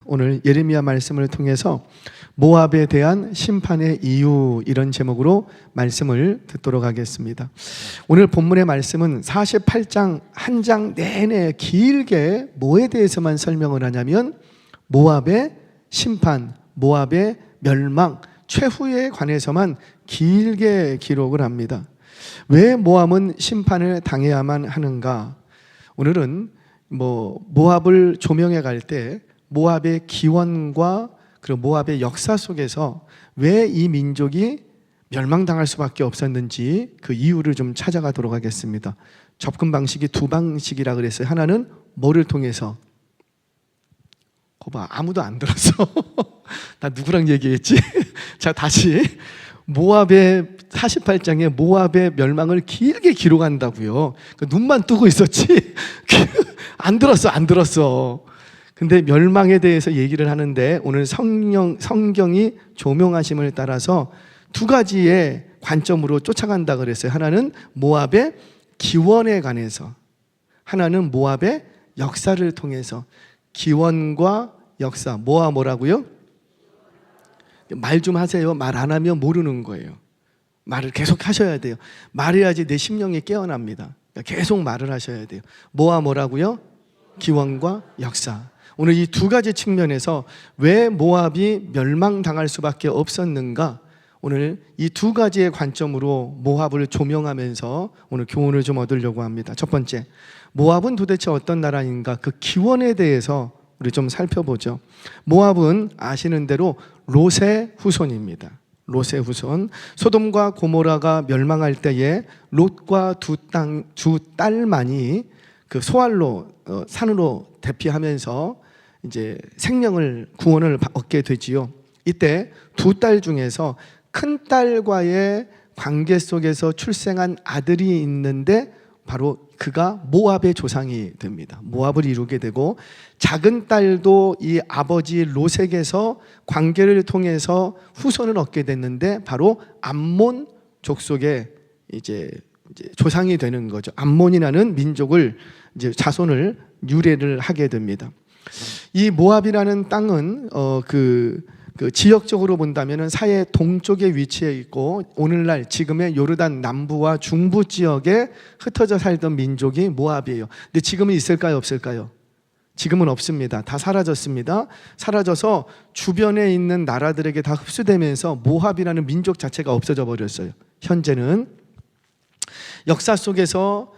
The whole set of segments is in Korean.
오늘 예레미야 말씀을 통해서 모압에 대한 심판의 이유, 이런 제목으로 말씀을 듣도록 하겠습니다. 오늘 본문의 말씀은 48장 한 장 내내 길게 뭐에 대해서만 설명을 하냐면 모압의 심판, 모압의 멸망, 최후에 관해서만 길게 기록을 합니다. 왜 모압은 심판을 당해야만 하는가? 오늘은 모압을 조명해 갈 때 모압의 기원과 그리고 모압의 역사 속에서 왜 이 민족이 멸망당할 수밖에 없었는지 그 이유를 좀 찾아가도록 하겠습니다. 접근 방식이 두 방식이라 그랬어요. 하나는 뭐를 통해서? 거봐, 아무도 안 들었어. 나 누구랑 얘기했지? 자, 다시 모압의 48장에 모압의 멸망을 길게 기록한다고요. 눈만 뜨고 있었지 안 들었어. 근데 멸망에 대해서 얘기를 하는데 오늘 성경이 조명하심을 따라서 두 가지의 관점으로 쫓아간다 그랬어요. 하나는 모압의 기원에 관해서, 하나는 모압의 역사를 통해서. 기원과 역사, 뭐와 뭐라고요? 말 좀 하세요. 말 안 하면 모르는 거예요. 말을 계속 하셔야 돼요. 말해야지 내 심령이 깨어납니다. 계속 말을 하셔야 돼요. 뭐와 뭐라고요? 기원과 역사. 오늘 이 두 가지 측면에서 왜 모압이 멸망당할 수밖에 없었는가, 오늘 이 두 가지의 관점으로 모압을 조명하면서 오늘 교훈을 좀 얻으려고 합니다. 첫 번째, 모압은 도대체 어떤 나라인가, 그 기원에 대해서 우리 좀 살펴보죠. 모압은 아시는 대로 롯의 후손입니다. 롯의 후손. 소돔과 고모라가 멸망할 때에 롯과 두 딸만이 그 소알로 산으로 대피하면서 이제 생명을, 구원을 얻게 되지요. 이때 두 딸 중에서 큰 딸과의 관계 속에서 출생한 아들이 있는데 바로 그가 모압의 조상이 됩니다. 모압을 이루게 되고, 작은 딸도 이 아버지 롯에게서 관계를 통해서 후손을 얻게 됐는데 바로 암몬 족속의 이제 조상이 되는 거죠. 암몬이라는 민족을 이제 자손을 유래를 하게 됩니다. 이 모압이라는 땅은 그 지역적으로 본다면 사해 동쪽에 위치해 있고, 오늘날 지금의 요르단 남부와 중부 지역에 흩어져 살던 민족이 모압이에요. 근데 지금은 있을까요, 없을까요? 지금은 없습니다. 다 사라졌습니다. 사라져서 주변에 있는 나라들에게 다 흡수되면서 모압이라는 민족 자체가 없어져 버렸어요. 현재는 역사 속에서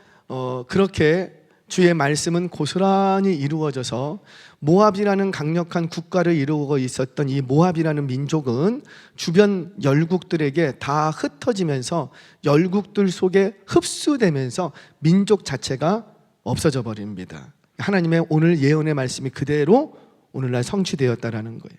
그렇게 주의 말씀은 고스란히 이루어져서 모압이라는 강력한 국가를 이루고 있었던 이 모압이라는 민족은 주변 열국들에게 다 흩어지면서 열국들 속에 흡수되면서 민족 자체가 없어져 버립니다. 하나님의 오늘 예언의 말씀이 그대로 오늘날 성취되었다라는 거예요.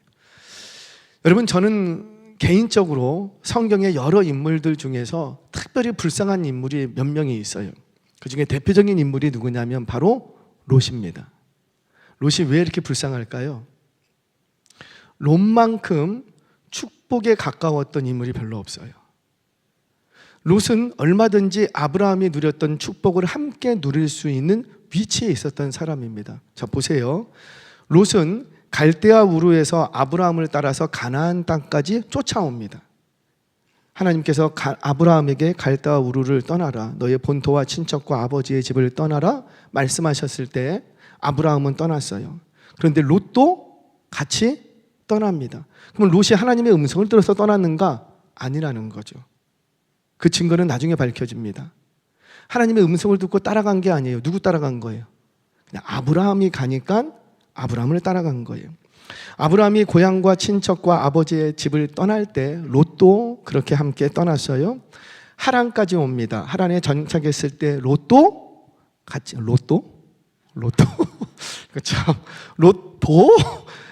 여러분, 저는 개인적으로 성경의 여러 인물들 중에서 특별히 불쌍한 인물이 몇 명이 있어요. 그 중에 대표적인 인물이 누구냐면 바로 롯입니다. 롯이 왜 이렇게 불쌍할까요? 롯만큼 축복에 가까웠던 인물이 별로 없어요. 롯은 얼마든지 아브라함이 누렸던 축복을 함께 누릴 수 있는 위치에 있었던 사람입니다. 자, 보세요. 롯은 갈대아 우르에서 아브라함을 따라서 가나안 땅까지 쫓아옵니다. 하나님께서 아브라함에게 갈대아 우르를 떠나라, 너의 본토와 친척과 아버지의 집을 떠나라 말씀하셨을 때 아브라함은 떠났어요. 그런데 롯도 같이 떠납니다. 그럼 롯이 하나님의 음성을 들어서 떠났는가? 아니라는 거죠. 그 증거는 나중에 밝혀집니다. 하나님의 음성을 듣고 따라간 게 아니에요. 누구 따라간 거예요? 그냥 아브라함이 가니까 아브라함을 따라간 거예요. 아브라함이 고향과 친척과 아버지의 집을 떠날 때 롯도 그렇게 함께 떠났어요. 하란까지 옵니다. 하란에 정착했을 때 롯도 같이, 롯도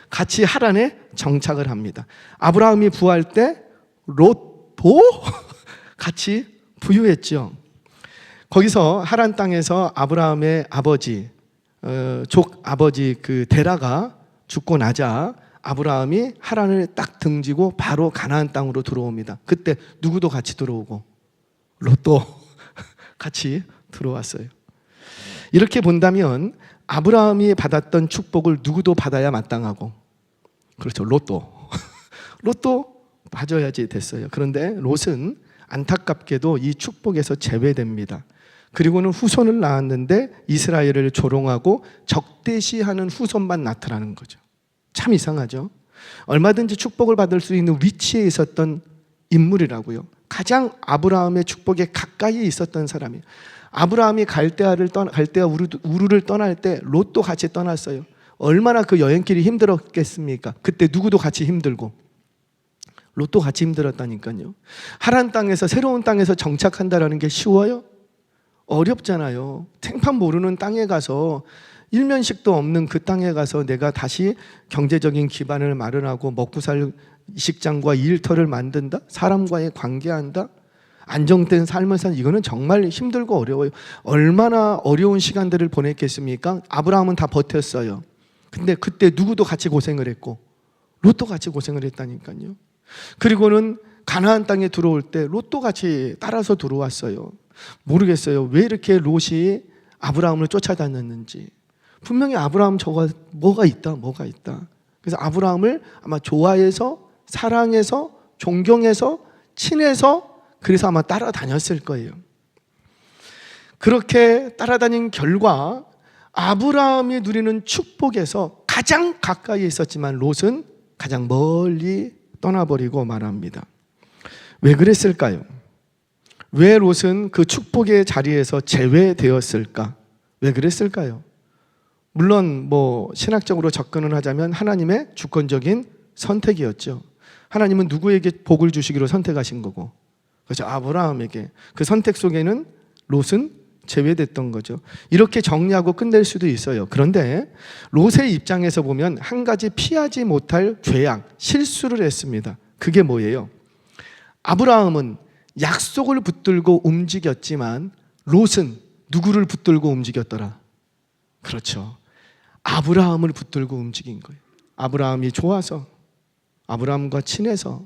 같이 하란에 정착을 합니다. 아브라함이 부할 때 롯도 같이 부유했죠. 거기서 하란 땅에서 아브라함의 아버지, 족 아버지 그 데라가 죽고 나자 아브라함이 하란을 딱 등지고 바로 가나안 땅으로 들어옵니다. 그때 누구도 같이 들어오고 롯도 같이 들어왔어요. 이렇게 본다면 아브라함이 받았던 축복을 누구도 받아야 마땅하고 그렇죠. 로또. 로또 맞아야지 됐어요. 그런데 롯은 안타깝게도 이 축복에서 제외됩니다. 그리고는 후손을 낳았는데 이스라엘을 조롱하고 적대시하는 후손만 나타나는 거죠. 참 이상하죠. 얼마든지 축복을 받을 수 있는 위치에 있었던 인물이라고요. 가장 아브라함의 축복에 가까이 있었던 사람이에요. 아브라함이 갈대아 우르를 떠날 때 롯도 같이 떠났어요. 얼마나 그 여행길이 힘들었겠습니까? 그때 누구도 같이 힘들고 롯도 같이 힘들었다니까요. 하란 땅에서 새로운 땅에서 정착한다라는 게 쉬워요? 어렵잖아요. 생판 모르는 땅에 가서 일면식도 없는 그 땅에 가서 내가 다시 경제적인 기반을 마련하고 먹고 살 식장과 일터를 만든다? 사람과의 관계한다? 안정된 삶을 사는, 이거는 정말 힘들고 어려워요. 얼마나 어려운 시간들을 보냈겠습니까? 아브라함은 다 버텼어요. 근데 그때 누구도 같이 고생을 했고 롯도 같이 고생을 했다니까요. 그리고는 가나안 땅에 들어올 때 롯도 같이 따라서 들어왔어요. 모르겠어요. 왜 이렇게 롯이 아브라함을 쫓아다녔는지. 분명히 아브라함 뭐가 있다. 그래서 아브라함을 아마 좋아해서, 사랑해서, 존경해서, 친해서, 그래서 아마 따라다녔을 거예요. 그렇게 따라다닌 결과 아브라함이 누리는 축복에서 가장 가까이 있었지만 롯은 가장 멀리 떠나버리고 말합니다. 왜 그랬을까요? 왜 롯은 그 축복의 자리에서 제외되었을까? 왜 그랬을까요? 물론 신학적으로 접근을 하자면 하나님의 주권적인 선택이었죠. 하나님은 누구에게 복을 주시기로 선택하신 거고, 그렇죠? 아브라함에게. 그 선택 속에는 롯은 제외됐던 거죠. 이렇게 정리하고 끝낼 수도 있어요. 그런데 롯의 입장에서 보면 한 가지 피하지 못할 죄악, 실수를 했습니다. 그게 뭐예요? 아브라함은 약속을 붙들고 움직였지만 롯은 누구를 붙들고 움직였더라? 그렇죠. 아브라함을 붙들고 움직인 거예요. 아브라함이 좋아서, 아브라함과 친해서,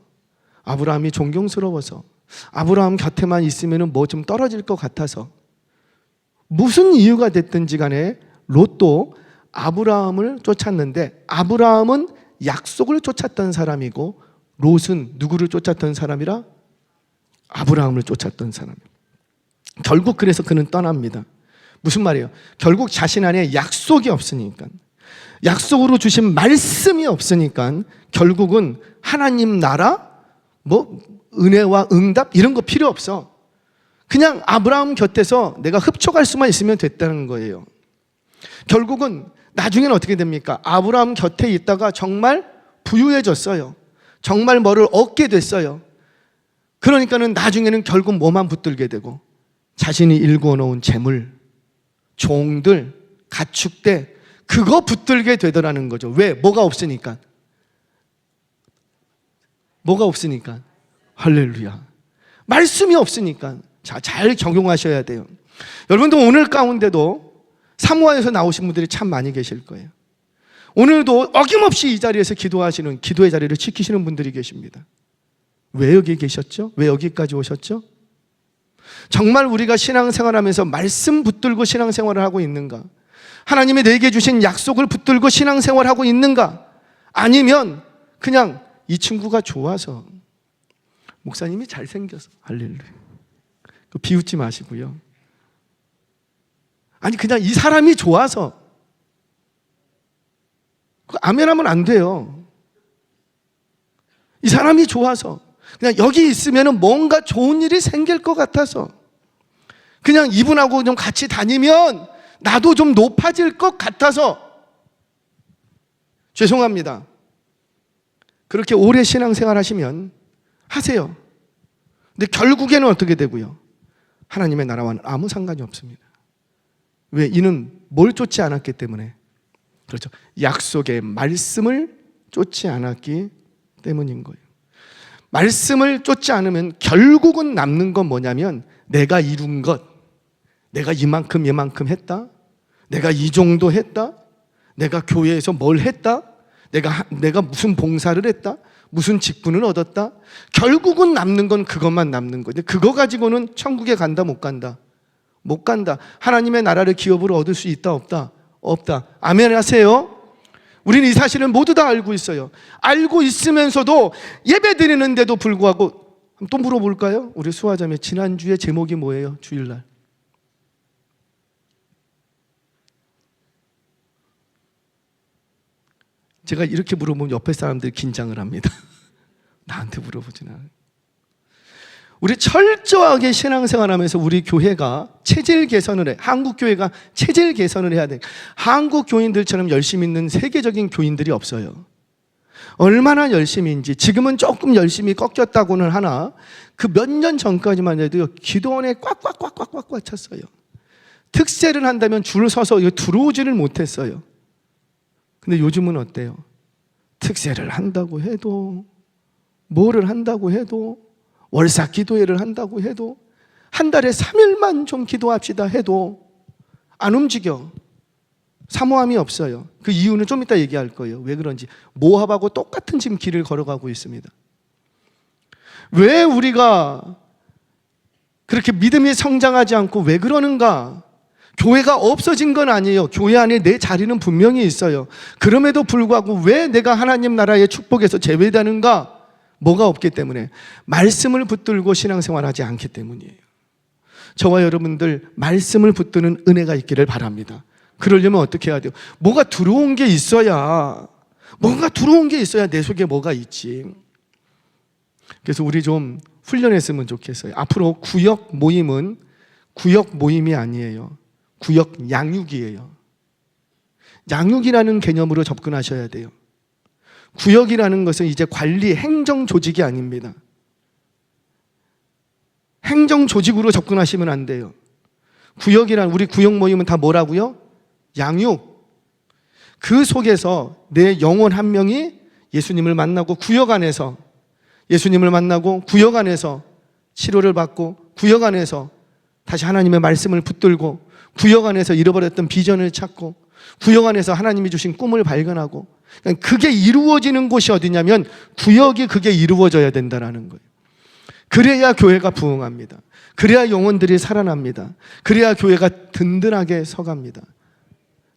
아브라함이 존경스러워서, 아브라함 곁에만 있으면 뭐 좀 떨어질 것 같아서, 무슨 이유가 됐든지 간에 롯도 아브라함을 쫓았는데 아브라함은 약속을 쫓았던 사람이고 롯은 누구를 쫓았던 사람이라? 아브라함을 쫓았던 사람이에요. 결국 그래서 그는 떠납니다. 무슨 말이에요? 결국 자신 안에 약속이 없으니까, 약속으로 주신 말씀이 없으니까 결국은 하나님 나라, 은혜와 응답 이런 거 필요 없어. 그냥 아브라함 곁에서 내가 흡족할 수만 있으면 됐다는 거예요. 결국은 나중에는 어떻게 됩니까? 아브라함 곁에 있다가 정말 부유해졌어요. 정말 뭐를 얻게 됐어요. 그러니까는 나중에는 결국 뭐만 붙들게 되고, 자신이 일구어 놓은 재물, 종들, 가축대, 그거 붙들게 되더라는 거죠. 왜? 뭐가 없으니까. 할렐루야. 말씀이 없으니까. 자, 잘 적용하셔야 돼요. 여러분도 오늘 가운데도 사모아에서 나오신 분들이 참 많이 계실 거예요. 오늘도 어김없이 이 자리에서 기도하시는, 기도의 자리를 지키시는 분들이 계십니다. 왜 여기 계셨죠? 왜 여기까지 오셨죠? 정말 우리가 신앙생활하면서 말씀 붙들고 신앙생활을 하고 있는가? 하나님이 내게 주신 약속을 붙들고 신앙생활하고 있는가? 아니면 그냥 이 친구가 좋아서, 목사님이 잘생겨서, 할렐루야, 비웃지 마시고요. 아니 그냥 이 사람이 좋아서, 아멘하면 안 돼요. 이 사람이 좋아서, 그냥 여기 있으면 뭔가 좋은 일이 생길 것 같아서, 그냥 이분하고 좀 같이 다니면 나도 좀 높아질 것 같아서. 죄송합니다. 그렇게 오래 신앙생활 하시면 하세요. 근데 결국에는 어떻게 되고요? 하나님의 나라와는 아무 상관이 없습니다. 왜? 이는 뭘 쫓지 않았기 때문에. 그렇죠. 약속의 말씀을 쫓지 않았기 때문인 거예요. 말씀을 쫓지 않으면 결국은 남는 건 뭐냐면, 내가 이룬 것, 내가 이만큼 했다, 내가 이 정도 했다, 내가 교회에서 뭘 했다, 내가 무슨 봉사를 했다, 무슨 직분을 얻었다. 결국은 남는 건 그것만 남는 거예요. 그거 가지고는 천국에 간다 못 간다? 못 간다. 하나님의 나라를 기업으로 얻을 수 있다 없다? 없다. 아멘 하세요. 우리는 이 사실을 모두 다 알고 있어요. 알고 있으면서도 예배 드리는데도 불구하고 또 물어볼까요? 우리 수화자매 지난주에 제목이 뭐예요? 주일날. 제가 이렇게 물어보면 옆에 사람들이 긴장을 합니다. 나한테 물어보진 않아요. 우리 철저하게 신앙생활하면서 우리 교회가 체질 개선을 해. 한국 교회가 체질 개선을 해야 돼. 한국 교인들처럼 열심히 있는 세계적인 교인들이 없어요. 얼마나 열심히인지. 지금은 조금 열심히 꺾였다고는 하나 그 몇 년 전까지만 해도 기도원에 꽉꽉꽉꽉꽉 찼어요. 특세를 한다면 줄 서서 들어오지를 못했어요. 근데 요즘은 어때요? 특세를 한다고 해도, 뭐를 한다고 해도, 월사 기도회를 한다고 해도, 한 달에 3일만 좀 기도합시다 해도 안 움직여. 사모함이 없어요. 그 이유는 좀 이따 얘기할 거예요. 왜 그런지. 모압하고 똑같은 지금 길을 걸어가고 있습니다. 왜 우리가 그렇게 믿음이 성장하지 않고 왜 그러는가? 교회가 없어진 건 아니에요. 교회 안에 내 자리는 분명히 있어요. 그럼에도 불구하고 왜 내가 하나님 나라의 축복에서 제외되는가? 뭐가 없기 때문에, 말씀을 붙들고 신앙생활하지 않기 때문이에요. 저와 여러분들 말씀을 붙드는 은혜가 있기를 바랍니다. 그러려면 어떻게 해야 돼요? 뭐가 들어온 게 있어야, 뭔가 들어온 게 있어야 내 속에 뭐가 있지. 그래서 우리 좀 훈련했으면 좋겠어요. 앞으로 구역 모임은 구역 모임이 아니에요. 구역 양육이에요. 양육이라는 개념으로 접근하셔야 돼요. 구역이라는 것은 이제 관리, 행정 조직이 아닙니다. 행정 조직으로 접근하시면 안 돼요. 구역이란, 우리 구역 모임은 다 뭐라고요? 양육. 그 속에서 내 영혼 한 명이 예수님을 만나고 구역 안에서, 예수님을 만나고 구역 안에서 치료를 받고, 구역 안에서 다시 하나님의 말씀을 붙들고, 구역 안에서 잃어버렸던 비전을 찾고, 구역 안에서 하나님이 주신 꿈을 발견하고, 그게 이루어지는 곳이 어디냐면 구역이 그게 이루어져야 된다는 거예요. 그래야 교회가 부흥합니다. 그래야 영혼들이 살아납니다. 그래야 교회가 든든하게 서갑니다.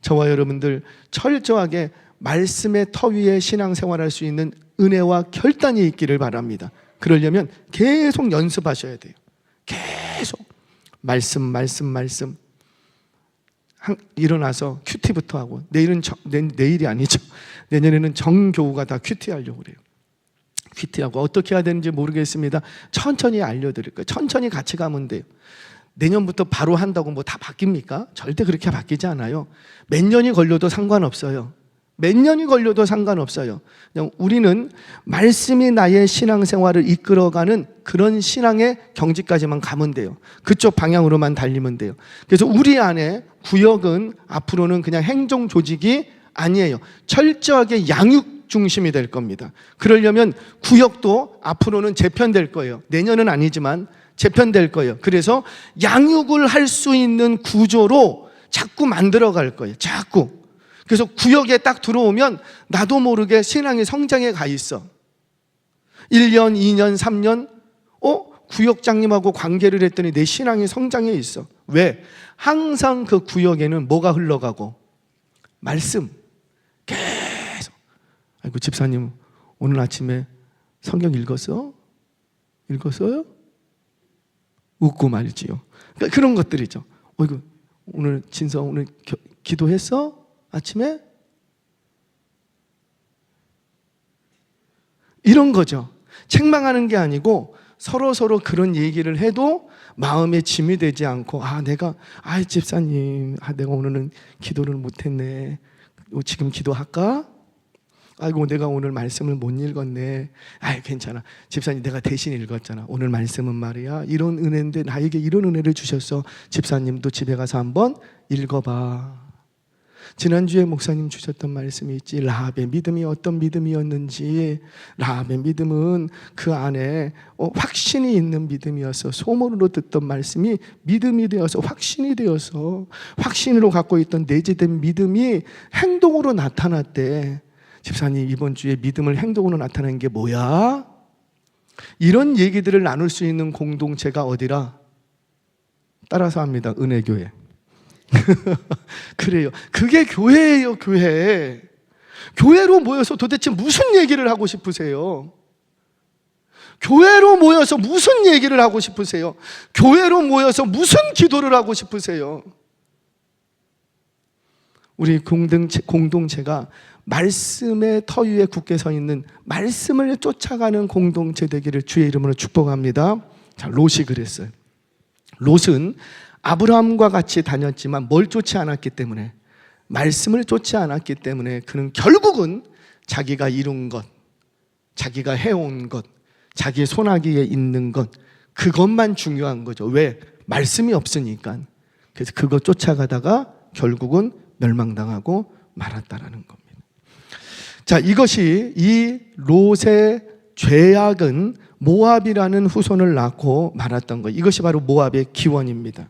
저와 여러분들 철저하게 말씀의 터 위에 신앙생활할 수 있는 은혜와 결단이 있기를 바랍니다. 그러려면 계속 연습하셔야 돼요. 계속 말씀. 일어나서 큐티부터 하고, 내일이 아니죠. 내년에는 정교우가 다 큐티하려고 그래요. 큐티하고 어떻게 해야 되는지 모르겠습니다. 천천히 알려드릴 거예요. 천천히 같이 가면 돼요. 내년부터 바로 한다고 뭐 다 바뀝니까? 절대 그렇게 바뀌지 않아요. 몇 년이 걸려도 상관없어요. 몇 년이 걸려도 상관없어요. 그냥 우리는 말씀이 나의 신앙생활을 이끌어가는 그런 신앙의 경지까지만 가면 돼요. 그쪽 방향으로만 달리면 돼요. 그래서 우리 안에 구역은 앞으로는 그냥 행정 조직이 아니에요. 철저하게 양육 중심이 될 겁니다. 그러려면 구역도 앞으로는 재편될 거예요. 내년은 아니지만 재편될 거예요. 그래서 양육을 할 수 있는 구조로 자꾸 만들어 갈 거예요. 자꾸. 그래서 구역에 딱 들어오면 나도 모르게 신앙이 성장해 가 있어. 1년, 2년, 3년 구역장님하고 관계를 했더니 내 신앙이 성장해 있어. 왜? 항상 그 구역에는 뭐가 흘러가고? 말씀. 계속. 아이고 집사님 오늘 아침에 성경 읽었어? 읽었어요? 웃고 말지요. 그러니까 그런 것들이죠. 어이구 오늘 진성 오늘 기도했어? 아침에? 이런 거죠. 책망하는 게 아니고 서로 그런 얘기를 해도 마음에 짐이 되지 않고, 집사님, 내가 오늘은 기도를 못했네. 지금 기도할까? 아이고 내가 오늘 말씀을 못 읽었네. 괜찮아. 집사님 내가 대신 읽었잖아. 오늘 말씀은 말이야 이런 은혜인데 나에게 이런 은혜를 주셨어. 집사님도 집에 가서 한번 읽어봐. 지난주에 목사님 주셨던 말씀이 있지. 라합의 믿음이 어떤 믿음이었는지. 라합의 믿음은 그 안에 확신이 있는 믿음이어서 소문으로 듣던 말씀이 믿음이 되어서 확신이 되어서 확신으로 갖고 있던 내재된 믿음이 행동으로 나타났대. 집사님 이번 주에 믿음을 행동으로 나타낸 게 뭐야? 이런 얘기들을 나눌 수 있는 공동체가 어디라? 따라서 합니다. 은혜교회. 그래요. 그게 교회예요, 교회. 교회로 모여서 도대체 무슨 얘기를 하고 싶으세요? 교회로 모여서 무슨 얘기를 하고 싶으세요? 교회로 모여서 무슨 기도를 하고 싶으세요? 우리 공동체가 말씀의 터 위에 굳게 서 있는 말씀을 쫓아가는 공동체 되기를 주의 이름으로 축복합니다. 자, 롯이 그랬어요. 롯은 아브라함과 같이 다녔지만 뭘 쫓지 않았기 때문에, 말씀을 쫓지 않았기 때문에 그는 결국은 자기가 이룬 것, 자기가 해온 것, 자기의 손아귀에 있는 것, 그것만 중요한 거죠. 왜? 말씀이 없으니까. 그래서 그거 쫓아가다가 결국은 멸망당하고 말았다라는 겁니다. 자, 이것이 이 롯의 죄악은 모압이라는 후손을 낳고 말았던 것, 이것이 바로 모압의 기원입니다.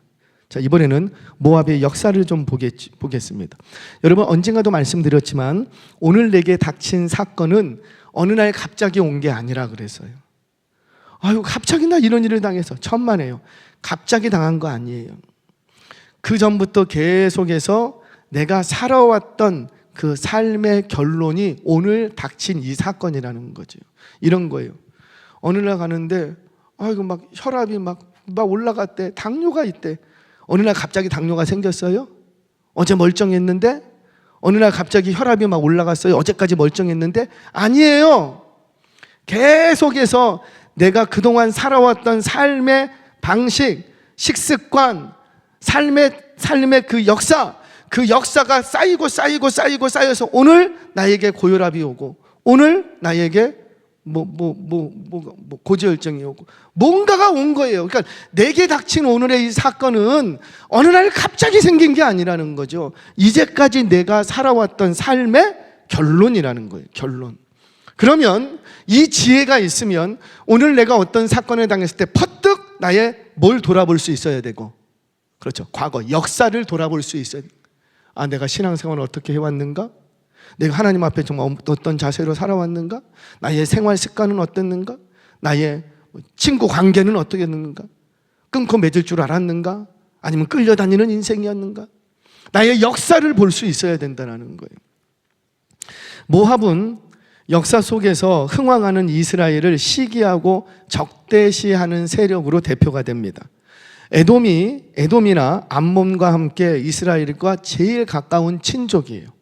자, 이번에는 모압의 역사를 좀 보겠습니다. 여러분, 언젠가도 말씀드렸지만 오늘 내게 닥친 사건은 어느 날 갑자기 온 게 아니라 그래서요. 아유, 갑자기 나 이런 일을 당해서 천만에요. 갑자기 당한 거 아니에요. 그 전부터 계속해서 내가 살아왔던 그 삶의 결론이 오늘 닥친 이 사건이라는 거죠. 이런 거예요. 어느 날 가는데 아이고 막 혈압이 막 올라갔대. 당뇨가 있대. 어느 날 갑자기 당뇨가 생겼어요? 어제 멀쩡했는데? 어느 날 갑자기 혈압이 막 올라갔어요? 어제까지 멀쩡했는데? 아니에요. 계속해서 내가 그동안 살아왔던 삶의 방식, 식습관, 삶의 그 역사가 쌓여서 오늘 나에게 고혈압이 오고, 오늘 나에게 고지혈증이 오고, 뭔가가 온 거예요. 그러니까 내게 닥친 오늘의 이 사건은 어느 날 갑자기 생긴 게 아니라는 거죠. 이제까지 내가 살아왔던 삶의 결론이라는 거예요. 결론. 그러면 이 지혜가 있으면 오늘 내가 어떤 사건을 당했을 때 퍼뜩 나의 뭘 돌아볼 수 있어야 되고, 그렇죠, 과거 역사를 돌아볼 수 있어야 돼요. 아, 내가 신앙생활을 어떻게 해왔는가? 내가 하나님 앞에 정말 어떤 자세로 살아왔는가? 나의 생활 습관은 어땠는가? 나의 친구 관계는 어떻게 했는가? 끊고 맺을 줄 알았는가? 아니면 끌려다니는 인생이었는가? 나의 역사를 볼 수 있어야 된다는 거예요. 모압은 역사 속에서 흥왕하는 이스라엘을 시기하고 적대시하는 세력으로 대표가 됩니다. 에돔이나 암몬과 함께 이스라엘과 제일 가까운 친족이에요.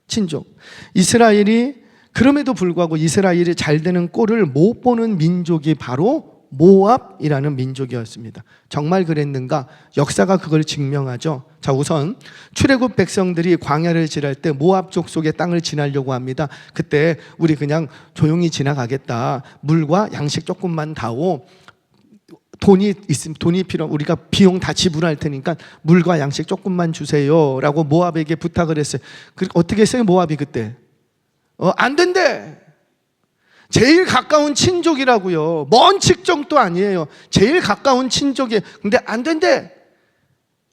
친족. 이스라엘이, 그럼에도 불구하고 이스라엘이 잘 되는 꼴을 못 보는 민족이 바로 모압이라는 민족이었습니다. 정말 그랬는가? 역사가 그걸 증명하죠. 자, 우선 출애굽 백성들이 광야를 지날 때 모압 족속의 땅을 지나려고 합니다. 그때 우리 그냥 조용히 지나가겠다. 물과 양식 조금만 다오. 돈이 필요, 우리가 비용 다 지불할 테니까 물과 양식 조금만 주세요 라고 모압에게 부탁을 했어요. 어떻게 했어요? 모압이 그때 안 된대. 제일 가까운 친족이라고요. 먼 측정도 아니에요. 제일 가까운 친족이에요. 근데 안 된대.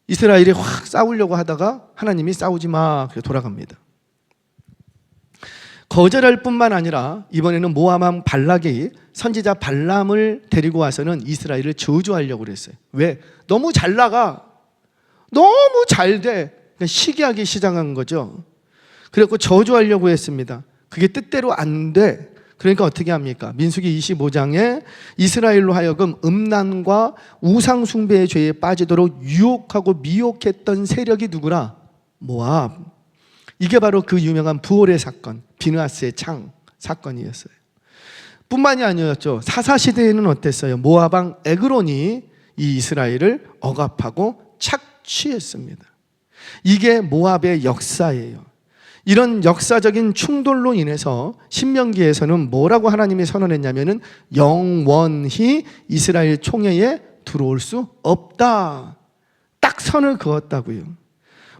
이스라엘이 확 싸우려고 하다가 하나님이 싸우지 마, 그래서 돌아갑니다. 거절할 뿐만 아니라 이번에는 모압 발락이 선지자 발람을 데리고 와서는 이스라엘을 저주하려고 그랬어요. 왜? 너무 잘 나가. 너무 잘 돼. 그러니까 시기하기 시작한 거죠. 그래서 저주하려고 했습니다. 그게 뜻대로 안 돼. 그러니까 어떻게 합니까? 민수기 25장에 이스라엘로 하여금 음란과 우상 숭배의 죄에 빠지도록 유혹하고 미혹했던 세력이 누구라? 모압. 이게 바로 그 유명한 부올의 사건, 비느하스의 창 사건이었어요. 뿐만이 아니었죠. 사사시대에는 어땠어요? 모압 왕 에그론이 이 이스라엘을 억압하고 착취했습니다. 이게 모압의 역사예요. 이런 역사적인 충돌로 인해서 신명기에서는 뭐라고 하나님이 선언했냐면은 영원히 이스라엘 총회에 들어올 수 없다. 딱 선을 그었다고요.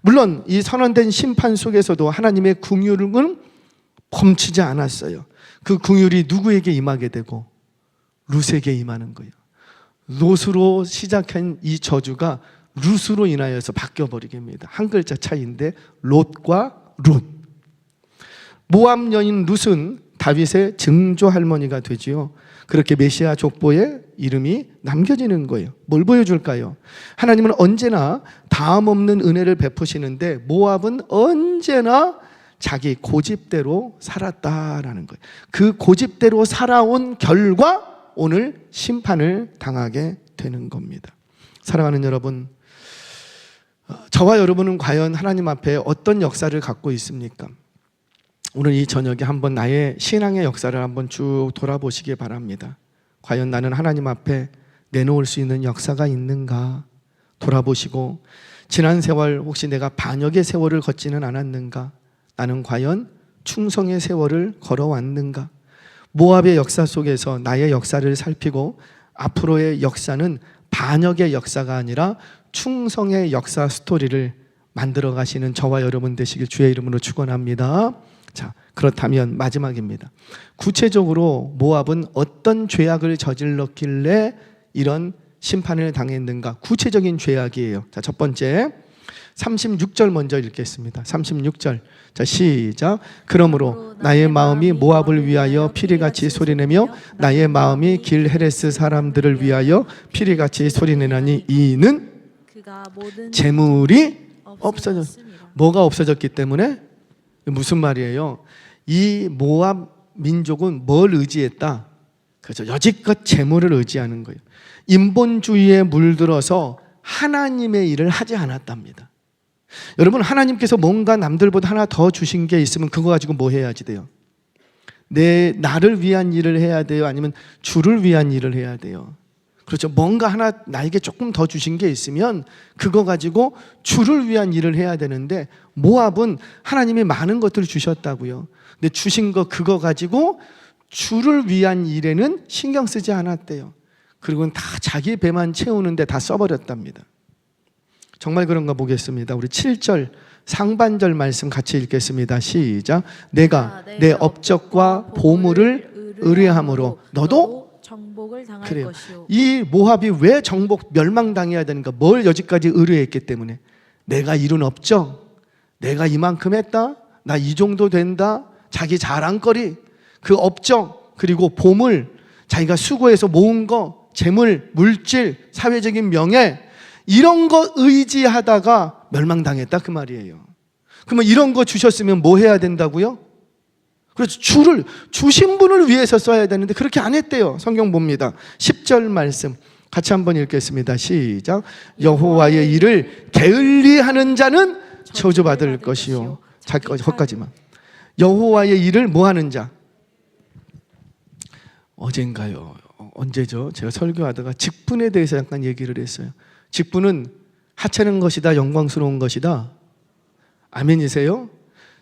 물론 이 선언된 심판 속에서도 하나님의 긍휼은 멈추지 않았어요. 그 긍휼이 누구에게 임하게 되고? 룻에게 임하는 거예요. 롯으로 시작한 이 저주가 룻으로 인하여서 바뀌어버리게 됩니다. 한 글자 차이인데 롯과 룻. 모압 여인 룻은 다윗의 증조 할머니가 되지요. 그렇게 메시아 족보에 이름이 남겨지는 거예요. 뭘 보여줄까요? 하나님은 언제나 다음 없는 은혜를 베푸시는데 모압은 언제나 자기 고집대로 살았다라는 거예요. 그 고집대로 살아온 결과 오늘 심판을 당하게 되는 겁니다. 사랑하는 여러분, 저와 여러분은 과연 하나님 앞에 어떤 역사를 갖고 있습니까? 오늘 이 저녁에 한번 나의 신앙의 역사를 한번 쭉 돌아보시기 바랍니다. 과연 나는 하나님 앞에 내놓을 수 있는 역사가 있는가 돌아보시고, 지난 세월 혹시 내가 반역의 세월을 걷지는 않았는가? 나는 과연 충성의 세월을 걸어왔는가? 모압의 역사 속에서 나의 역사를 살피고 앞으로의 역사는 반역의 역사가 아니라 충성의 역사 스토리를 만들어 가시는 저와 여러분 되시길 주의 이름으로 축원합니다. 자, 그렇다면 마지막입니다. 구체적으로 모압은 어떤 죄악을 저질렀길래 이런 심판을 당했는가? 구체적인 죄악이에요. 자, 첫 번째 36절 먼저 읽겠습니다. 36절. 자, 시작. 그러므로 나의 마음이 모압을 위하여 피리같이 소리내며 나의 마음이 길 헤레스 사람들을 위하여 피리같이 소리내나니 이는 재물이 없어졌습니다. 뭐가 없어졌기 때문에? 무슨 말이에요? 이 모압 민족은 뭘 의지했다? 그렇죠. 여지껏 재물을 의지하는 거예요. 인본주의에 물들어서 하나님의 일을 하지 않았답니다. 여러분, 하나님께서 뭔가 남들보다 하나 더 주신 게 있으면 그거 가지고 뭐 해야지 돼요? 나를 위한 일을 해야 돼요? 아니면 주를 위한 일을 해야 돼요? 그렇죠. 뭔가 하나 나에게 조금 더 주신 게 있으면 그거 가지고 주를 위한 일을 해야 되는데, 모압은 하나님이 많은 것들을 주셨다고요. 근데 주신 거 그거 가지고 주를 위한 일에는 신경 쓰지 않았대요. 그리고는 다 자기 배만 채우는데 다 써버렸답니다. 정말 그런가 보겠습니다. 우리 7절 상반절 말씀 같이 읽겠습니다. 시작. 내가 내 업적과 보물을 의뢰함으로 너도 정복을 당할 그래요. 것이요. 이 모압이 왜 정복 멸망당해야 되는가? 뭘 여지까지 의뢰했기 때문에. 내가 이룬 업적, 내가 이만큼 했다, 나 이 정도 된다, 자기 자랑거리, 그 업적, 그리고 보물, 자기가 수고해서 모은 거, 재물, 물질, 사회적인 명예, 이런 거 의지하다가 멸망당했다 그 말이에요. 그러면 이런 거 주셨으면 뭐 해야 된다고요? 그래서 주신 분을 위해서 써야 되는데 그렇게 안 했대요. 성경 봅니다. 10절 말씀 같이 한번 읽겠습니다. 시작. 여호와의 일을 게을리하는 자는 저주받을 것이요. 거기까지만. 여호와의 일을 뭐 하는 자? 어젠가요? 언제죠? 제가 설교하다가 직분에 대해서 약간 얘기를 했어요. 직분은 하찮은 것이다, 영광스러운 것이다. 아멘이세요?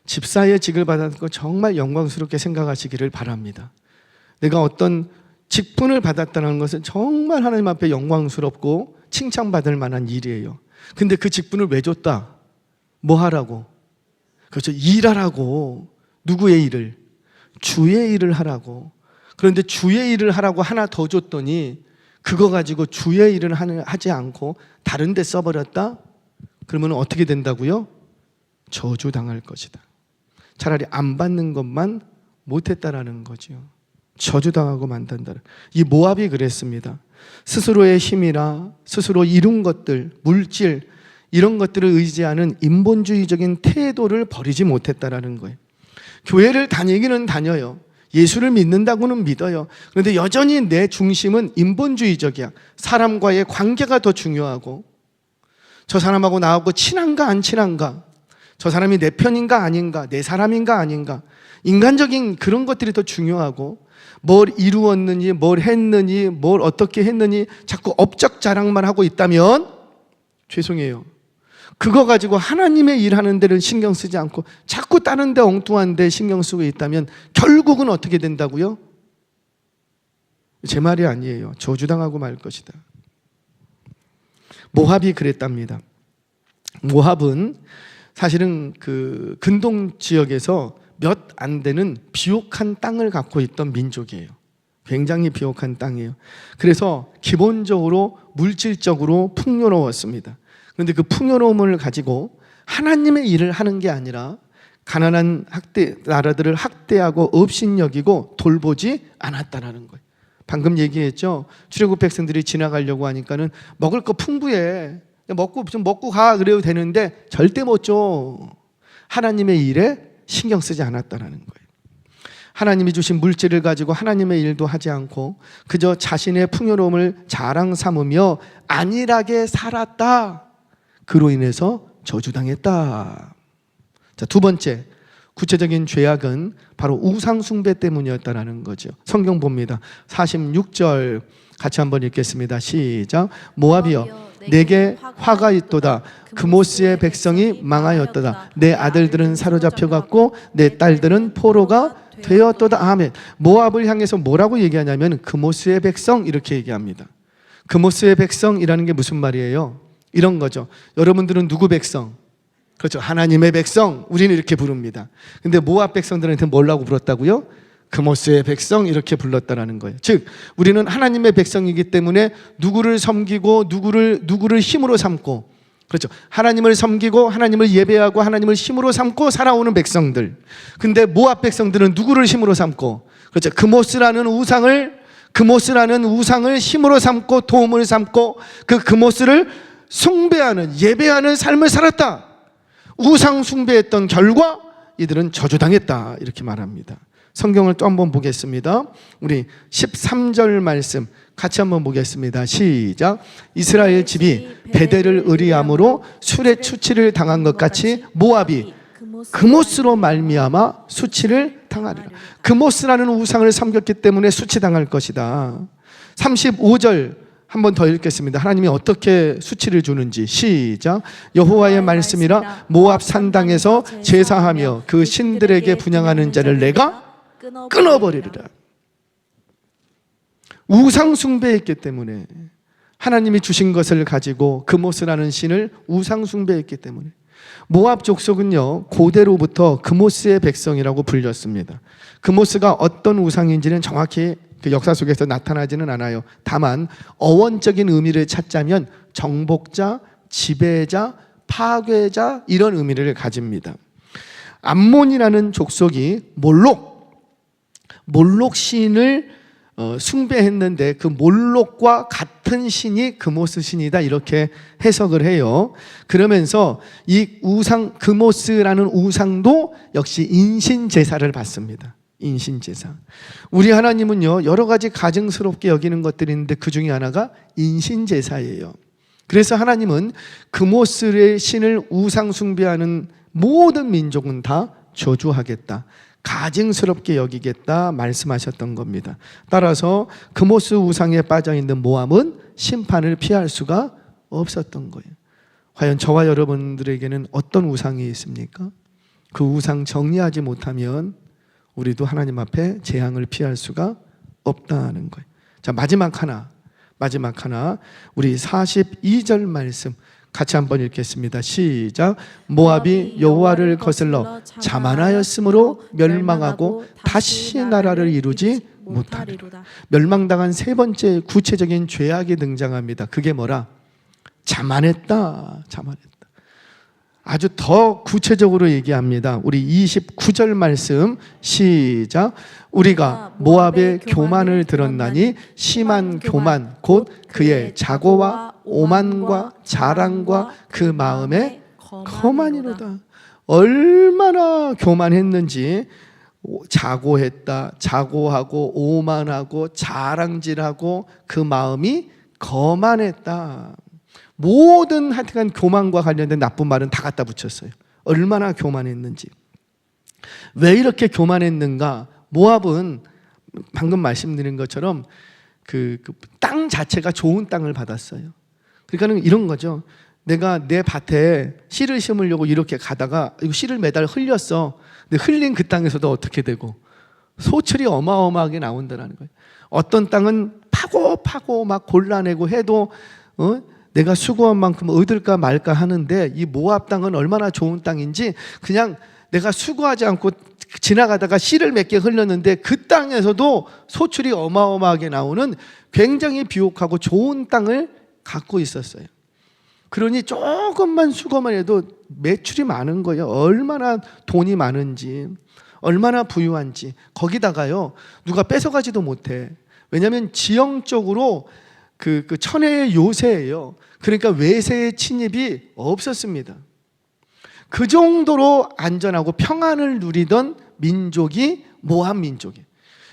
집사의 직을 받았던 거 정말 영광스럽게 생각하시기를 바랍니다. 내가 어떤 직분을 받았다는 것은 정말 하나님 앞에 영광스럽고 칭찬받을 만한 일이에요. 근데 그 직분을 왜 줬다? 뭐 하라고? 그렇죠. 일하라고. 누구의 일을? 주의 일을 하라고. 그런데 주의 일을 하라고 하나 더 줬더니 그거 가지고 주의 일을 하지 않고 다른 데 써버렸다? 그러면 어떻게 된다고요? 저주당할 것이다. 차라리 안 받는 것만 못했다라는 거죠. 저주당하고 만단다. 이 모압이 그랬습니다. 스스로의 힘이나 스스로 이룬 것들, 물질, 이런 것들을 의지하는 인본주의적인 태도를 버리지 못했다라는 거예요. 교회를 다니기는 다녀요. 예수를 믿는다고는 믿어요. 그런데 여전히 내 중심은 인본주의적이야. 사람과의 관계가 더 중요하고, 저 사람하고 나하고 친한가 안 친한가, 저 사람이 내 편인가 아닌가, 내 사람인가 아닌가, 인간적인 그런 것들이 더 중요하고, 뭘 이루었느니, 뭘 했느니, 뭘 어떻게 했느니 자꾸 업적 자랑만 하고 있다면 죄송해요. 그거 가지고 하나님의 일하는 데를 신경 쓰지 않고 자꾸 다른 데 엉뚱한 데 신경 쓰고 있다면 결국은 어떻게 된다고요? 제 말이 아니에요. 저주당하고 말 것이다. 모압이 그랬답니다. 모압은 사실은 그 근동 지역에서 몇 안 되는 비옥한 땅을 갖고 있던 민족이에요. 굉장히 비옥한 땅이에요. 그래서 기본적으로 물질적으로 풍요로웠습니다. 그런데 그 풍요로움을 가지고 하나님의 일을 하는 게 아니라 가난한 나라들을 학대하고 업신여기고 돌보지 않았다라는 거예요. 방금 얘기했죠. 출애굽 백성들이 지나가려고 하니까는 먹을 거 풍부해. 먹고 좀 먹고 가 그래도 되는데 절대 못 줘. 하나님의 일에 신경 쓰지 않았다라는 거예요. 하나님이 주신 물질을 가지고 하나님의 일도 하지 않고 그저 자신의 풍요로움을 자랑 삼으며 안일하게 살았다. 그로 인해서 저주당했다. 자, 두 번째 구체적인 죄악은 바로 우상 숭배 때문이었다라는 거죠. 성경 봅니다. 46절 같이 한번 읽겠습니다. 시작. 모압이여 내게 화가 있도다. 그모스의 백성이 망하였도다. 내 아들들은 사로잡혀갔고 내 딸들은 포로가 되었도다. 아멘. 모압을 향해서 뭐라고 얘기하냐면 그모스의 백성 이렇게 얘기합니다. 그모스의 백성이라는 게 무슨 말이에요? 이런 거죠. 여러분들은 누구 백성? 그렇죠. 하나님의 백성. 우리는 이렇게 부릅니다. 근데 모압 백성들한테 뭐라고 불렀다고요? 그모스의 백성 이렇게 불렀다라는 거예요. 즉 우리는 하나님의 백성이기 때문에 누구를 섬기고 누구를 힘으로 삼고, 그렇죠. 하나님을 섬기고 하나님을 예배하고 하나님을 힘으로 삼고 살아오는 백성들. 근데 모압 백성들은 누구를 힘으로 삼고, 그렇죠. 그모스라는 우상을 힘으로 삼고 도움을 삼고 그 그모스를 숭배하는 예배하는 삶을 살았다. 우상 숭배했던 결과 이들은 저주당했다. 이렇게 말합니다. 성경을 또 한번 보겠습니다. 우리 13절 말씀 같이 한번 보겠습니다. 시작. 이스라엘 집이 베델을 의리함으로 술에 수치를 당한 것 같이 모압이 그모스로 말미암아 수치를 당하리라. 그모스라는 우상을 섬겼기 때문에 수치당할 것이다. 35절 한 번 더 읽겠습니다. 하나님이 어떻게 수치를 주는지. 시작. 여호와의 말씀이라 모압 산당에서 제사하며 그 신들에게 분향하는 자를 내가 끊어버리리라. 우상 숭배했기 때문에, 하나님이 주신 것을 가지고 그모스라는 신을 우상 숭배했기 때문에 모압 족속은요 고대로부터 그모스의 백성이라고 불렸습니다. 그모스가 어떤 우상인지는 정확히 그 역사 속에서 나타나지는 않아요. 다만 어원적인 의미를 찾자면 정복자, 지배자, 파괴자 이런 의미를 가집니다. 암몬이라는 족속이 몰록 신을 숭배했는데 그 몰록과 같은 신이 그모스 신이다 이렇게 해석을 해요. 그러면서 이 우상 그모스라는 우상도 역시 인신 제사를 받습니다. 인신 제사. 우리 하나님은요 여러 가지 가증스럽게 여기는 것들이 있는데 그 중에 하나가 인신 제사예요. 그래서 하나님은 그모스의 신을 우상 숭배하는 모든 민족은 다 저주하겠다, 가증스럽게 여기겠다 말씀하셨던 겁니다. 따라서 그모스 우상에 빠져있는 모압은 심판을 피할 수가 없었던 거예요. 과연 저와 여러분들에게는 어떤 우상이 있습니까? 그 우상 정리하지 못하면 우리도 하나님 앞에 재앙을 피할 수가 없다는 거예요. 자, 마지막 하나 우리 42절 말씀 같이 한번 읽겠습니다. 시작. 모압이 여호와를 거슬러 자만하였으므로 멸망하고 다시 나라를 이루지 못하리로다. 멸망당한 세 번째 구체적인 죄악이 등장합니다. 그게 뭐라? 자만했다. 아주 더 구체적으로 얘기합니다. 우리 29절 말씀 시작. 우리가 모압의 교만을 들었나니 심한 교만 곧 그의 자고와 오만과 자랑과 그 마음에 거만이로다. 얼마나 교만했는지, 자고하고 오만하고 자랑질하고 그 마음이 거만했다. 모든 하여간 교만과 관련된 나쁜 말은 다 갖다 붙였어요. 얼마나 교만했는지. 왜 이렇게 교만했는가? 모압은 방금 말씀드린 것처럼 그 땅 자체가 좋은 땅을 받았어요. 그러니까는 이런 거죠. 내가 내 밭에 씨를 심으려고 이렇게 가다가 씨를 매달 흘렸어. 근데 흘린 그 땅에서도 어떻게 되고 소출이 어마어마하게 나온다는 거예요. 어떤 땅은 파고 막 골라내고 해도 내가 수고한 만큼 얻을까 말까 하는데, 이 모압 땅은 얼마나 좋은 땅인지 그냥 내가 수고하지 않고 지나가다가 씨를 몇 개 흘렸는데 그 땅에서도 소출이 어마어마하게 나오는 굉장히 비옥하고 좋은 땅을 갖고 있었어요. 그러니 조금만 수고만 해도 매출이 많은 거예요. 얼마나 돈이 많은지, 얼마나 부유한지. 거기다가요 누가 뺏어가지도 못해. 왜냐하면 지형적으로 그 천혜의 요새예요. 그러니까 외세의 침입이 없었습니다. 그 정도로 안전하고 평안을 누리던 민족이 모압 민족이에요.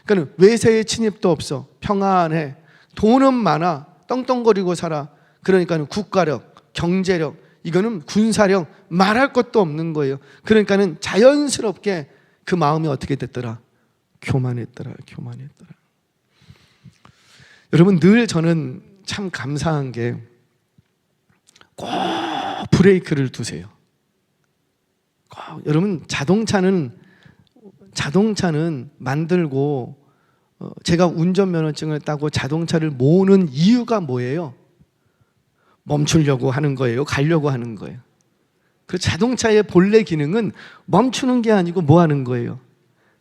그러니까 외세의 침입도 없어. 평안해. 돈은 많아. 떵떵거리고 살아. 그러니까 국가력, 경제력, 이거는 군사력 말할 것도 없는 거예요. 그러니까는 자연스럽게 그 마음이 어떻게 됐더라? 교만했더라. 여러분, 늘 저는 참 감사한 게 꼭 브레이크를 두세요. 여러분, 자동차는 만들고 제가 운전면허증을 따고 자동차를 모으는 이유가 뭐예요? 멈추려고 하는 거예요? 가려고 하는 거예요? 그 자동차의 본래 기능은 멈추는 게 아니고 뭐 하는 거예요?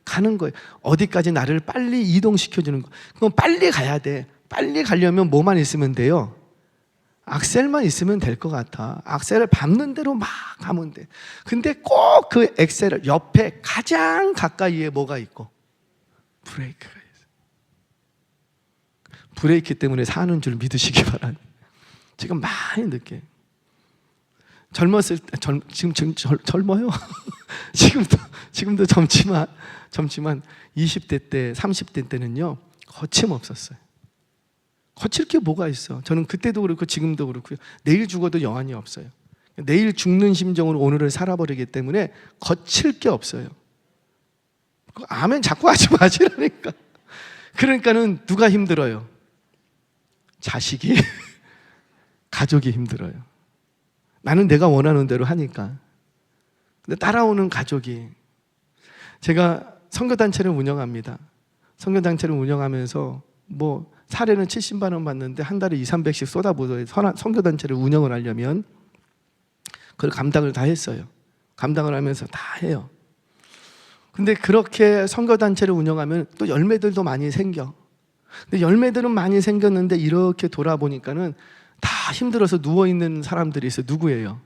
가는 거예요. 어디까지 나를 빨리 이동시켜주는 거. 그럼 빨리 가야 돼. 빨리 가려면 뭐만 있으면 돼요? 악셀만 있으면 될 것 같아. 악셀을 밟는 대로 막 가면 돼. 근데 꼭 그 엑셀 옆에 가장 가까이에 뭐가 있고? 브레이크가 있어. 브레이크 때문에 사는 줄 믿으시기 바랍니다. 지금 많이 늦게. 젊었을 때, 지금 젊어요. 지금도 젊지만 20대 때, 30대 때는요, 거침없었어요. 거칠 게 뭐가 있어? 저는 그때도 그렇고 지금도 그렇고요. 내일 죽어도 여한이 없어요. 내일 죽는 심정으로 오늘을 살아버리기 때문에 거칠 게 없어요. 아멘 자꾸 하지 마시라니까. 그러니까는 누가 힘들어요? 자식이, 가족이 힘들어요. 나는 내가 원하는 대로 하니까. 근데 따라오는 가족이. 제가 선교단체를 운영합니다. 선교단체를 운영하면서 사례는 70만 원 받는데 한 달에 200~300씩 쏟아부어요. 선교단체를 운영을 하려면. 그걸 감당을 다 했어요. 감당을 하면서 다 해요. 근데 그렇게 선교단체를 운영하면 또 열매들도 많이 생겨. 근데 열매들은 많이 생겼는데 이렇게 돌아보니까는 다 힘들어서 누워있는 사람들이 있어요. 누구예요?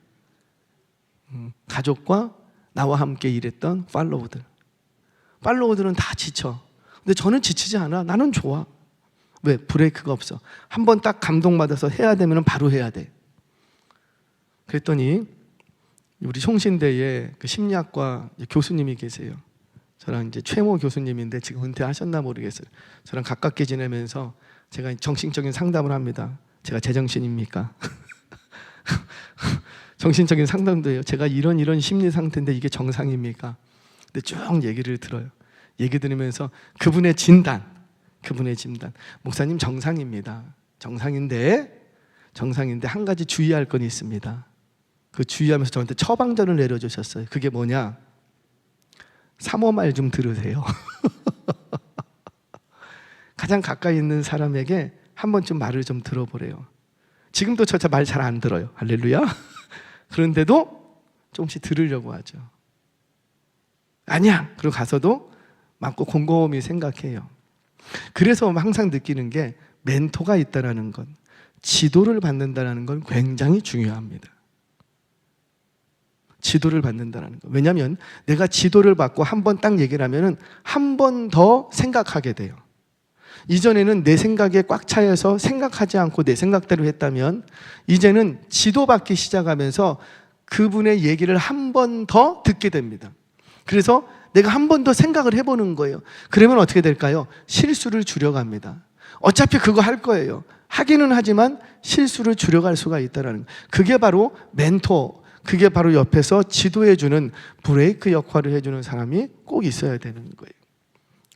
가족과 나와 함께 일했던 팔로우들. 팔로우들은 다 지쳐. 근데 저는 지치지 않아. 나는 좋아. 왜? 브레이크가 없어. 한번 딱 감동받아서 해야 되면 바로 해야 돼. 그랬더니 우리 송신대에 그 심리학과 교수님이 계세요. 저랑 이제 최모 교수님인데 지금 은퇴하셨나 모르겠어요. 저랑 가깝게 지내면서 제가 정신적인 상담을 합니다. 제가 제정신입니까? 정신적인 상담도 해요. 제가 이런 심리 상태인데 이게 정상입니까? 근데 쭉 얘기를 들어요. 얘기 들으면서 그분의 진단. 목사님 정상입니다. 정상인데 한 가지 주의할 건 있습니다. 그 주의하면서 저한테 처방전을 내려주셨어요. 그게 뭐냐? 사모 말 좀 들으세요. 가장 가까이 있는 사람에게 한 번쯤 말을 좀 들어보래요. 지금도 저 말 잘 안 들어요. 할렐루야. 그런데도 조금씩 들으려고 하죠. 아니야. 그리고 가서도 맞고 곰곰이 생각해요. 그래서 항상 느끼는 게 멘토가 있다는 건, 지도를 받는다는 건 굉장히 중요합니다. 지도를 받는다는 거. 왜냐하면 내가 지도를 받고 한 번 딱 얘기를 하면은 한 번 더 생각하게 돼요. 이전에는 내 생각에 꽉 차여서 생각하지 않고 내 생각대로 했다면 이제는 지도받기 시작하면서 그분의 얘기를 한 번 더 듣게 됩니다. 그래서 내가 한 번 더 생각을 해보는 거예요. 그러면 어떻게 될까요? 실수를 줄여갑니다. 어차피 그거 할 거예요. 하기는 하지만 실수를 줄여갈 수가 있다는 거. 그게 바로 멘토, 그게 바로 옆에서 지도해주는 브레이크 역할을 해주는 사람이 꼭 있어야 되는 거예요.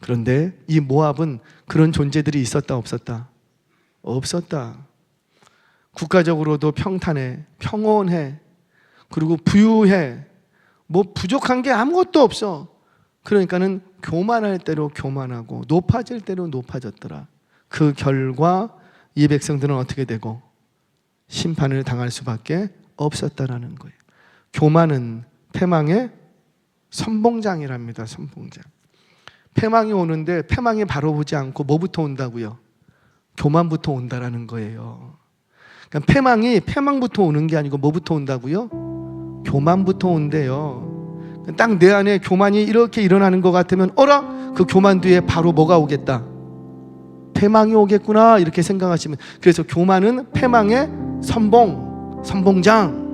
그런데 이 모압은 그런 존재들이 있었다 없었다? 없었다. 국가적으로도 평탄해, 평온해, 그리고 부유해. 부족한 게 아무것도 없어. 그러니까는 교만할 대로 교만하고 높아질 대로 높아졌더라. 그 결과 이 백성들은 어떻게 되고 심판을 당할 수밖에 없었다라는 거예요. 교만은 패망의 선봉장이랍니다. 선봉장. 패망이 오는데 패망이 바로 오지 않고 뭐부터 온다고요? 교만부터 온다라는 거예요. 그러니까 패망부터 오는 게 아니고 뭐부터 온다고요? 교만부터 온대요. 딱 내 안에 교만이 이렇게 일어나는 것 같으면 어라? 그 교만 뒤에 바로 뭐가 오겠다? 패망이 오겠구나 이렇게 생각하시면, 그래서 교만은 패망의 선봉장.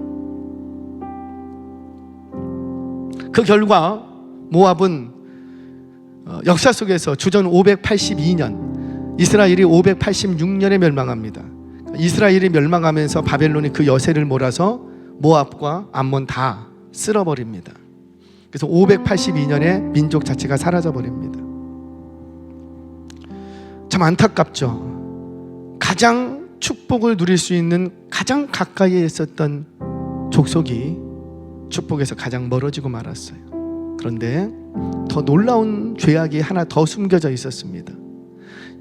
그 결과 모압은 역사 속에서 주전 582년, 이스라엘이 586년에 멸망합니다. 이스라엘이 멸망하면서 바벨론이 그 여세를 몰아서 모압과 암몬 다 쓸어버립니다. 그래서 582년에 민족 자체가 사라져버립니다. 참 안타깝죠. 가장 축복을 누릴 수 있는 가장 가까이에 있었던 족속이 축복에서 가장 멀어지고 말았어요. 그런데 더 놀라운 죄악이 하나 더 숨겨져 있었습니다.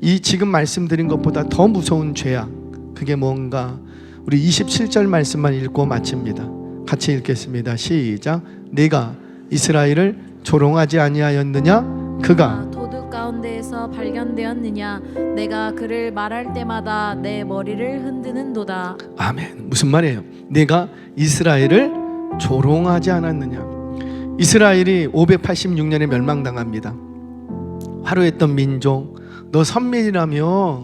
이 지금 말씀드린 것보다 더 무서운 죄악, 그게 뭔가 우리 27절 말씀만 읽고 마칩니다. 같이 읽겠습니다. 시작. 내가 이스라엘을 조롱하지 아니하였느냐? 그가 도둑 가운데에서 발견되었느냐? 내가 그를 말할 때마다 내 머리를 흔드는도다. 아멘. 무슨 말이에요? 내가 이스라엘을 조롱하지 않았느냐? 이스라엘이 586년에 멸망당합니다. 화려했던 민족, 너 선민이라며,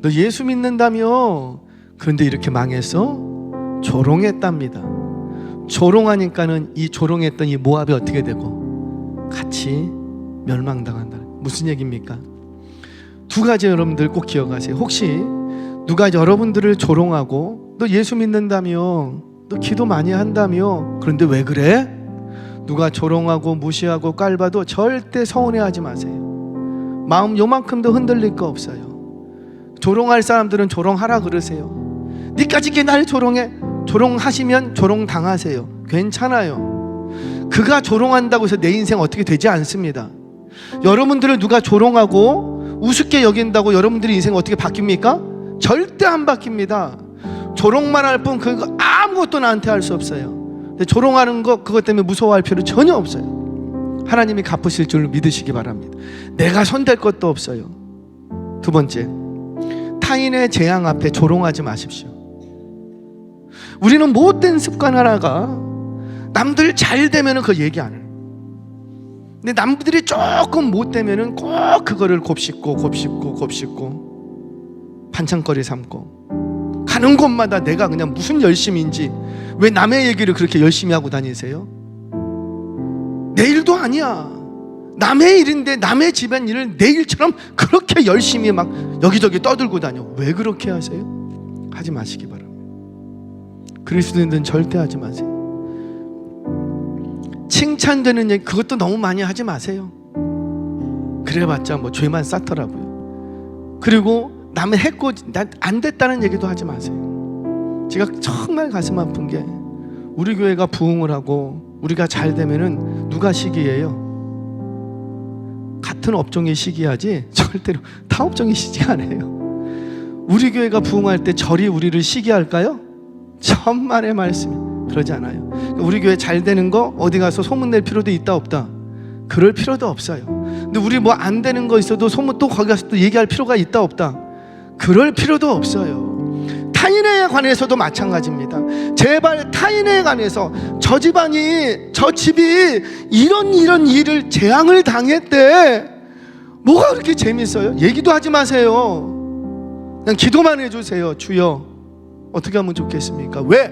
너 예수 믿는다며, 그런데 이렇게 망했어? 조롱했답니다. 조롱하니까는 이 조롱했던 이 모압이 어떻게 되고 같이 멸망당한다. 무슨 얘기입니까? 두 가지 여러분들 꼭 기억하세요. 혹시 누가 여러분들을 조롱하고 너 예수 믿는다며, 너 기도 많이 한다며, 그런데 왜 그래? 누가 조롱하고 무시하고 깔봐도 절대 서운해하지 마세요. 마음 요만큼도 흔들릴 거 없어요. 조롱할 사람들은 조롱하라 그러세요. 니까지 게 날 조롱해? 조롱하시면 조롱당하세요. 괜찮아요. 그가 조롱한다고 해서 내 인생 어떻게 되지 않습니다. 여러분들을 누가 조롱하고 우습게 여긴다고 여러분들의 인생 어떻게 바뀝니까? 절대 안 바뀝니다. 조롱만 할 뿐 그거 아무것도 나한테 할 수 없어요. 근데 조롱하는 거 그것 때문에 무서워할 필요 전혀 없어요. 하나님이 갚으실 줄 믿으시기 바랍니다. 내가 손댈 것도 없어요. 두 번째, 타인의 재앙 앞에 조롱하지 마십시오. 우리는 못된 습관 하나가 남들 잘 되면은 그거 얘기 안 해요. 근데 남들이 조금 못 되면은 꼭 그거를 곱씹고 반찬거리 삼고, 가는 곳마다 내가 그냥 무슨 열심인지, 왜 남의 얘기를 그렇게 열심히 하고 다니세요? 내 일도 아니야. 남의 일인데 남의 집안 일을 내 일처럼 그렇게 열심히 막 여기저기 떠들고 다녀. 왜 그렇게 하세요? 하지 마시기 바랍니다. 그리스도인들은 절대 하지 마세요. 칭찬되는 얘기 그것도 너무 많이 하지 마세요. 그래봤자 뭐 죄만 쌓더라고요. 그리고 남의 했고 안 됐다는 얘기도 하지 마세요. 제가 정말 가슴 아픈 게, 우리 교회가 부흥을 하고 우리가 잘 되면은 누가 시기해요? 같은 업종이 시기하지 절대로 타 업종이 시기 안 해요. 우리 교회가 부흥할 때 절이 우리를 시기할까요? 천만의 말씀. 그러지 않아요. 우리 교회 잘 되는 거 어디 가서 소문낼 필요도 있다 없다? 그럴 필요도 없어요. 근데 우리 뭐 안 되는 거 있어도 소문 또 거기 가서 또 얘기할 필요가 있다 없다? 그럴 필요도 없어요. 타인에 관해서도 마찬가지입니다. 제발 타인에 관해서 저 집안이, 저 집이 이런 일을 재앙을 당했대, 뭐가 그렇게 재밌어요? 얘기도 하지 마세요. 그냥 기도만 해주세요. 주여 어떻게 하면 좋겠습니까? 왜?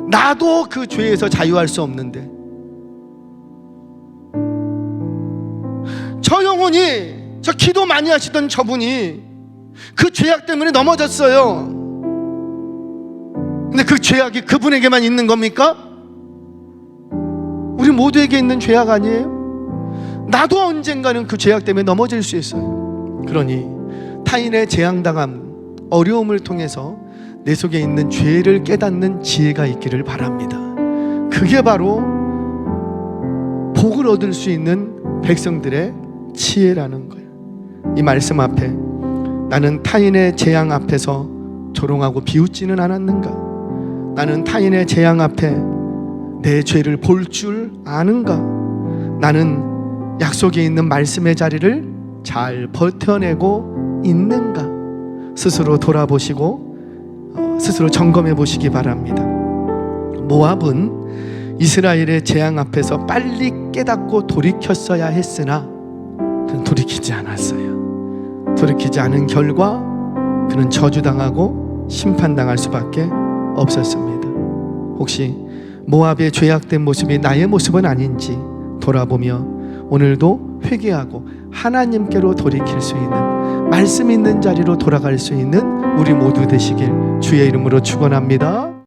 나도 그 죄에서 자유할 수 없는데, 저 영혼이, 저 기도 많이 하시던 저분이 그 죄악 때문에 넘어졌어요. 근데 그 죄악이 그분에게만 있는 겁니까? 우리 모두에게 있는 죄악 아니에요? 나도 언젠가는 그 죄악 때문에 넘어질 수 있어요. 그러니 타인의 재앙당함, 어려움을 통해서 내 속에 있는 죄를 깨닫는 지혜가 있기를 바랍니다. 그게 바로 복을 얻을 수 있는 백성들의 지혜라는 거예요. 이 말씀 앞에 나는 타인의 재앙 앞에서 조롱하고 비웃지는 않았는가? 나는 타인의 재앙 앞에 내 죄를 볼 줄 아는가? 나는 약속에 있는 말씀의 자리를 잘 버텨내고 있는가? 스스로 돌아보시고 스스로 점검해 보시기 바랍니다. 모압은 이스라엘의 재앙 앞에서 빨리 깨닫고 돌이켰어야 했으나 그는 돌이키지 않았어요. 돌이키지 않은 결과 그는 저주당하고 심판당할 수밖에 없었습니다. 혹시 모압의 죄악된 모습이 나의 모습은 아닌지 돌아보며 오늘도 회개하고 하나님께로 돌이킬 수 있는, 말씀 있는 자리로 돌아갈 수 있는 우리 모두 되시길 주의 이름으로 축원합니다.